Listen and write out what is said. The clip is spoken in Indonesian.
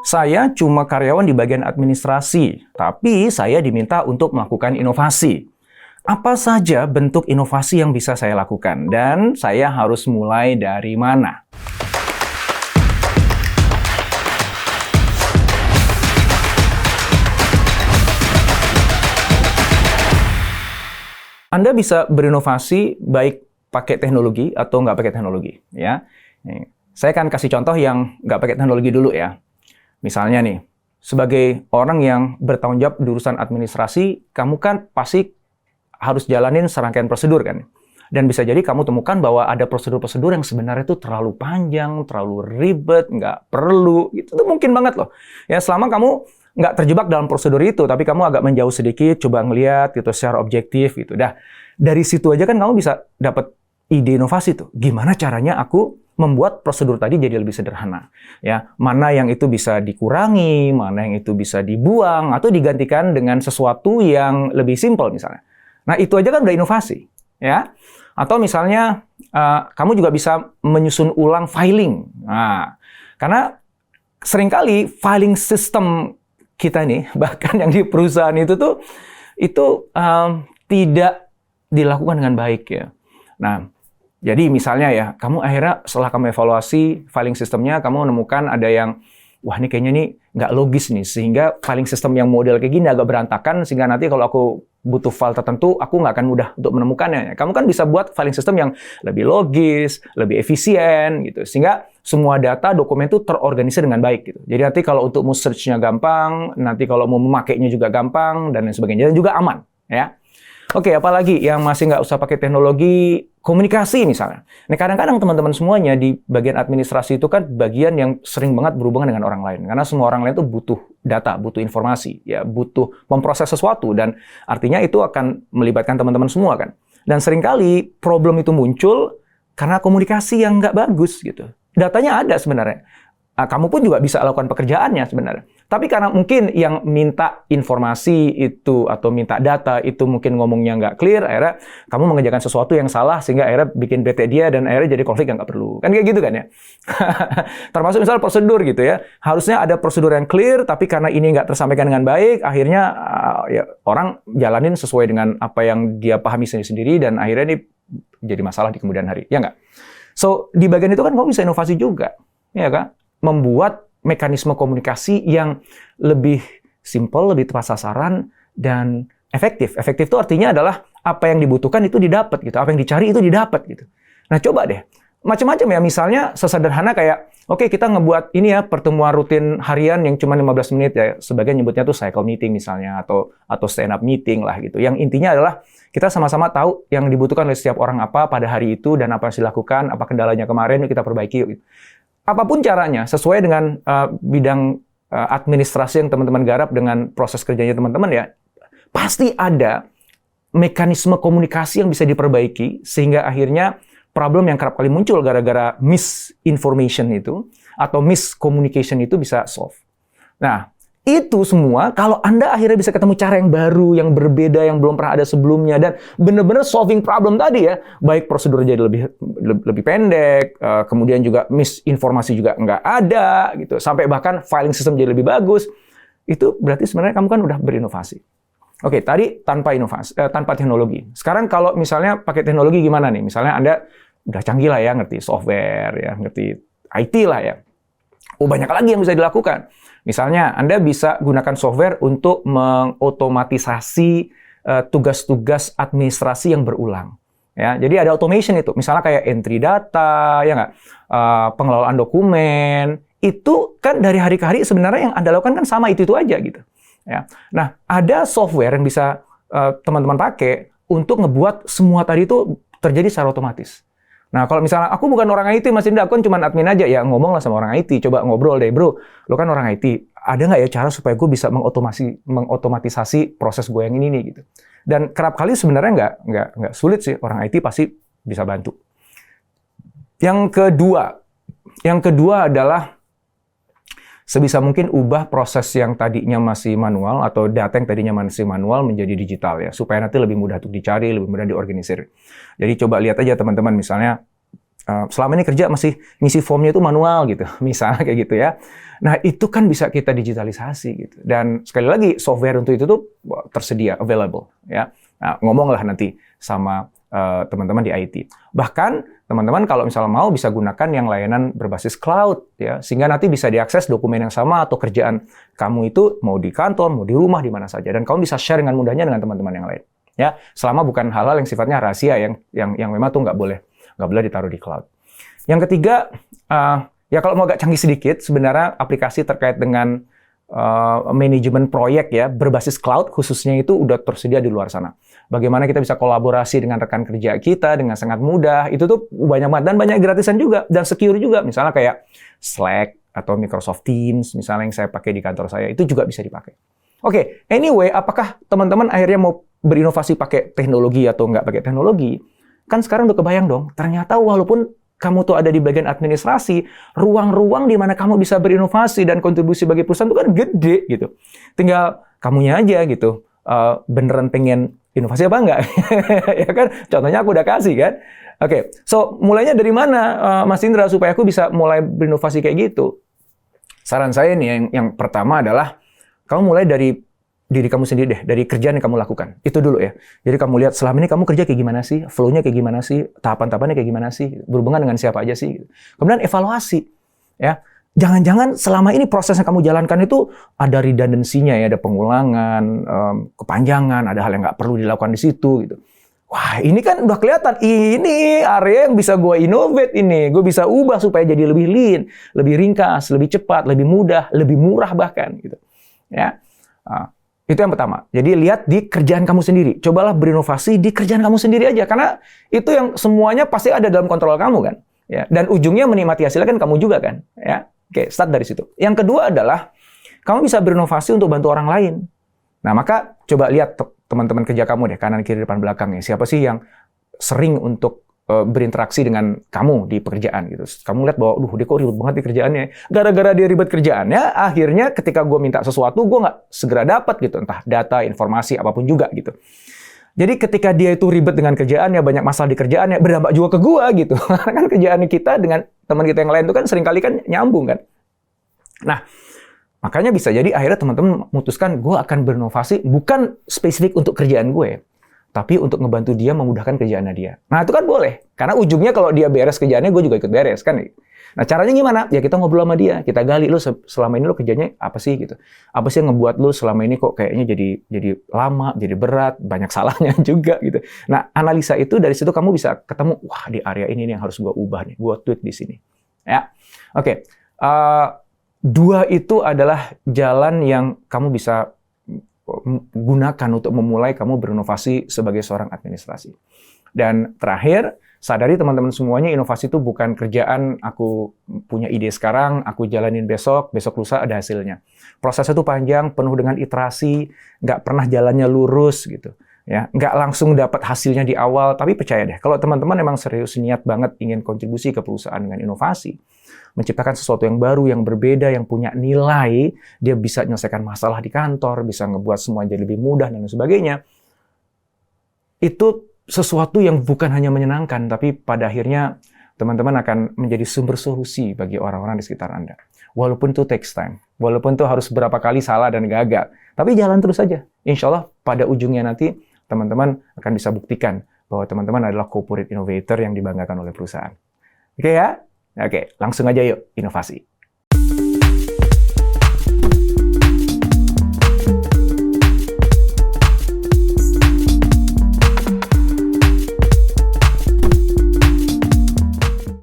Saya cuma karyawan di bagian administrasi, tapi saya diminta untuk melakukan inovasi. Apa saja bentuk inovasi yang bisa saya lakukan? Dan saya harus mulai dari mana? Anda bisa berinovasi baik pakai teknologi atau nggak pakai teknologi, ya. Nih, saya akan kasih contoh yang nggak pakai teknologi dulu ya. Misalnya nih, sebagai orang yang bertanggung jawab di urusan administrasi, kamu kan pasti harus jalanin serangkaian prosedur kan. Dan bisa jadi kamu temukan bahwa ada prosedur-prosedur yang sebenarnya itu terlalu panjang, terlalu ribet, nggak perlu. Itu mungkin banget loh. Ya, selama kamu nggak terjebak dalam prosedur itu, tapi kamu agak menjauh sedikit, coba ngelihat gitu secara objektif gitu. Dah, dari situ aja kan kamu bisa dapat ide inovasi tuh. Gimana caranya aku membuat prosedur tadi jadi lebih sederhana? Ya, mana yang itu bisa dikurangi, mana yang itu bisa dibuang atau digantikan dengan sesuatu yang lebih simpel misalnya. Nah, itu aja kan udah inovasi, ya. Atau misalnya kamu juga bisa menyusun ulang filing. Nah, karena seringkali filing system kita nih, bahkan yang di perusahaan itu tuh, tidak dilakukan dengan baik ya. Nah, jadi misalnya ya, kamu akhirnya setelah kamu evaluasi filing sistemnya, kamu menemukan ada yang, wah ini kayaknya nih nggak logis nih, sehingga filing system yang model kayak gini agak berantakan, sehingga nanti kalau aku butuh file tertentu, aku nggak akan mudah untuk menemukannya. Kamu kan bisa buat filing system yang lebih logis, lebih efisien, gitu, sehingga semua data dokumen itu terorganisir dengan baik gitu. Jadi nanti kalau untuk mau search-nya gampang, nanti kalau mau memakainya juga gampang dan lain sebagainya, dan juga aman, ya. Oke, apalagi yang masih nggak usah pakai teknologi, komunikasi misalnya. Nah, kadang-kadang teman-teman semuanya di bagian administrasi itu kan bagian yang sering banget berhubungan dengan orang lain. Karena semua orang lain itu butuh data, butuh informasi, ya, butuh memproses sesuatu, dan artinya itu akan melibatkan teman-teman semua kan. Dan seringkali problem itu muncul karena komunikasi yang nggak bagus gitu. Datanya ada sebenarnya. Kamu pun juga bisa lakukan pekerjaannya sebenarnya. Tapi karena mungkin yang minta informasi itu atau minta data itu mungkin ngomongnya nggak clear, akhirnya kamu mengerjakan sesuatu yang salah sehingga akhirnya bikin bete dia dan akhirnya jadi konflik yang nggak perlu. Kan kayak gitu kan ya? Termasuk misalnya prosedur gitu ya. Harusnya ada prosedur yang clear, tapi karena ini nggak tersampaikan dengan baik, akhirnya ya, orang jalanin sesuai dengan apa yang dia pahami sendiri-sendiri dan akhirnya ini jadi masalah di kemudian hari. Ya nggak? So, di bagian itu kan kamu bisa inovasi juga. Ya kan? Membuat mekanisme komunikasi yang lebih simpel, lebih tepat sasaran, dan efektif. Efektif itu artinya adalah apa yang dibutuhkan itu didapat gitu, apa yang dicari itu didapat gitu. Nah, coba deh, macam-macam ya, misalnya sesederhana kayak, oke, kita ngebuat ini ya, pertemuan rutin harian yang cuma 15 menit ya, sebagian nyebutnya tuh cycle meeting misalnya, atau stand up meeting lah gitu. Yang intinya adalah kita sama-sama tahu yang dibutuhkan oleh setiap orang apa pada hari itu, dan apa yang harus dilakukan, apa kendalanya kemarin, yuk kita perbaiki yuk gitu. Apapun caranya, sesuai dengan bidang administrasi yang teman-teman garap dengan proses kerjanya teman-teman ya, pasti ada mekanisme komunikasi yang bisa diperbaiki, sehingga akhirnya problem yang kerap kali muncul gara-gara misinformation itu, atau miscommunication itu bisa solve. Nah, itu semua, kalau Anda akhirnya bisa ketemu cara yang baru, yang berbeda, yang belum pernah ada sebelumnya, dan benar-benar solving problem tadi ya, baik prosedur jadi lebih pendek, kemudian juga misinformasi juga nggak ada, gitu, sampai bahkan filing system jadi lebih bagus, itu berarti sebenarnya kamu kan udah berinovasi. Oke, tadi tanpa inovasi, tanpa teknologi. Sekarang kalau misalnya pakai teknologi gimana nih? Misalnya Anda udah canggih lah ya, ngerti software, ya, ngerti IT lah ya. Oh, banyak lagi yang bisa dilakukan. Misalnya, Anda bisa gunakan software untuk mengotomatisasi tugas-tugas administrasi yang berulang. Ya, jadi ada automation itu. Misalnya kayak entry data, ya nggak? Pengelolaan dokumen. Itu kan dari hari ke hari sebenarnya yang Anda lakukan kan sama itu aja gitu. Ya. Nah, ada software yang bisa teman-teman pakai untuk ngebuat semua tadi itu terjadi secara otomatis. Nah, kalau misalnya aku bukan orang IT, Mas Indra, aku kan cuma admin aja, ya ngomonglah sama orang IT, coba ngobrol deh, bro, lo kan orang IT, ada nggak ya cara supaya gue bisa mengotomatisasi proses gue yang ini nih, gitu. Dan kerap kali sebenarnya nggak sulit sih, orang IT pasti bisa bantu. Yang kedua adalah sebisa mungkin ubah proses yang tadinya masih manual atau data yang tadinya masih manual menjadi digital ya, supaya nanti lebih mudah untuk dicari, lebih mudah diorganisir. Jadi coba lihat aja teman-teman, misalnya selama ini kerja masih ngisi formnya itu manual gitu, misalnya kayak gitu ya. Nah, itu kan bisa kita digitalisasi gitu. Dan sekali lagi, software untuk itu tuh tersedia, available ya. Nah, ngomonglah nanti sama teman-teman di IT. Bahkan teman-teman kalau misalnya mau bisa gunakan yang layanan berbasis cloud ya, sehingga nanti bisa diakses dokumen yang sama atau kerjaan kamu itu mau di kantor, mau di rumah, di mana saja, dan kamu bisa share dengan mudahnya dengan teman-teman yang lain. Ya, selama bukan hal-hal yang sifatnya rahasia yang memang tuh nggak boleh ditaruh di cloud. Yang ketiga, ya kalau mau agak canggih sedikit, sebenarnya aplikasi terkait dengan manajemen proyek ya berbasis cloud khususnya itu udah tersedia di luar sana. Bagaimana kita bisa kolaborasi dengan rekan kerja kita dengan sangat mudah, itu tuh banyak banget dan banyak gratisan juga dan secure juga. Misalnya kayak Slack atau Microsoft Teams misalnya yang saya pakai di kantor saya, itu juga bisa dipakai. Oke, anyway, apakah teman-teman akhirnya mau berinovasi pakai teknologi atau nggak pakai teknologi? Kan sekarang udah kebayang dong, ternyata walaupun kamu tuh ada di bagian administrasi, ruang-ruang di mana kamu bisa berinovasi dan kontribusi bagi perusahaan itu kan gede gitu. Tinggal kamunya aja gitu, beneran pengen inovasi apa enggak? Ya kan, contohnya aku udah kasih kan. Oke, so mulainya dari mana, Mas Indra, supaya aku bisa mulai berinovasi kayak gitu? Saran saya nih, yang pertama adalah kamu mulai dari diri kamu sendiri deh, dari kerjaan yang kamu lakukan. Itu dulu ya. Jadi kamu lihat selama ini kamu kerja kayak gimana sih, flow-nya kayak gimana sih, tahapan-tahapannya kayak gimana sih, berhubungan dengan siapa aja sih. Kemudian evaluasi. Ya, jangan-jangan selama ini proses yang kamu jalankan itu ada redundancy-nya ya, ada pengulangan, kepanjangan, ada hal yang nggak perlu dilakukan di situ gitu. Wah, ini kan udah kelihatan, ini area yang bisa gue innovate ini. Gue bisa ubah supaya jadi lebih lean, lebih ringkas, lebih cepat, lebih mudah, lebih murah bahkan gitu. Ya. Itu yang pertama. Jadi lihat di kerjaan kamu sendiri. Cobalah berinovasi di kerjaan kamu sendiri aja. Karena itu yang semuanya pasti ada dalam kontrol kamu kan. Ya. Dan ujungnya menikmati hasilnya kan kamu juga kan. Ya. Oke, start dari situ. Yang kedua adalah kamu bisa berinovasi untuk bantu orang lain. Nah, maka coba lihat teman-teman kerja kamu deh, kanan, kiri, depan, belakangnya. Siapa sih yang sering untuk berinteraksi dengan kamu di pekerjaan gitu. Kamu lihat bahwa, dia kok ribet banget di kerjaannya. Gara-gara dia ribet kerjaannya, akhirnya ketika gue minta sesuatu, gue nggak segera dapat gitu. Entah data, informasi, apapun juga gitu. Jadi ketika dia itu ribet dengan kerjaannya, banyak masalah di kerjaannya, berdampak juga ke gue gitu. Karena kan kerjaan kita dengan teman kita yang lain itu kan seringkali kan nyambung kan. Nah, makanya bisa jadi akhirnya teman-teman memutuskan, gue akan berinovasi bukan spesifik untuk kerjaan gue, tapi untuk ngebantu dia memudahkan kerjaannya dia. Nah, itu kan boleh. Karena ujungnya kalau dia beres kerjaannya, gue juga ikut beres, kan? Nah, caranya gimana? Ya kita ngobrol sama dia. Kita gali, lu selama ini lu kerjanya apa sih? Gitu. Apa sih yang ngebuat lu selama ini kok kayaknya jadi lama, jadi berat, banyak salahnya juga, gitu. Nah, analisa itu, dari situ kamu bisa ketemu, wah, di area ini nih yang harus gue ubah nih. Gue tweak di sini. Ya, oke. Dua itu adalah jalan yang kamu bisa gunakan untuk memulai kamu berinovasi sebagai seorang administrasi. Dan terakhir, sadari teman-teman semuanya, inovasi itu bukan kerjaan aku punya ide sekarang, aku jalanin besok lusa ada hasilnya. Prosesnya itu panjang, penuh dengan iterasi, nggak pernah jalannya lurus gitu. Ya, nggak langsung dapat hasilnya di awal, tapi percaya deh, kalau teman-teman memang serius niat banget ingin kontribusi ke perusahaan dengan inovasi, menciptakan sesuatu yang baru, yang berbeda, yang punya nilai, dia bisa menyelesaikan masalah di kantor, bisa ngebuat semua jadi lebih mudah, dan sebagainya. Itu sesuatu yang bukan hanya menyenangkan, tapi pada akhirnya teman-teman akan menjadi sumber solusi bagi orang-orang di sekitar Anda. Walaupun itu takes time, walaupun itu harus berapa kali salah dan gagal, tapi jalan terus saja. Insya Allah pada ujungnya nanti, teman-teman akan bisa buktikan bahwa teman-teman adalah corporate innovator yang dibanggakan oleh perusahaan. Oke ya? Oke, langsung aja yuk, inovasi.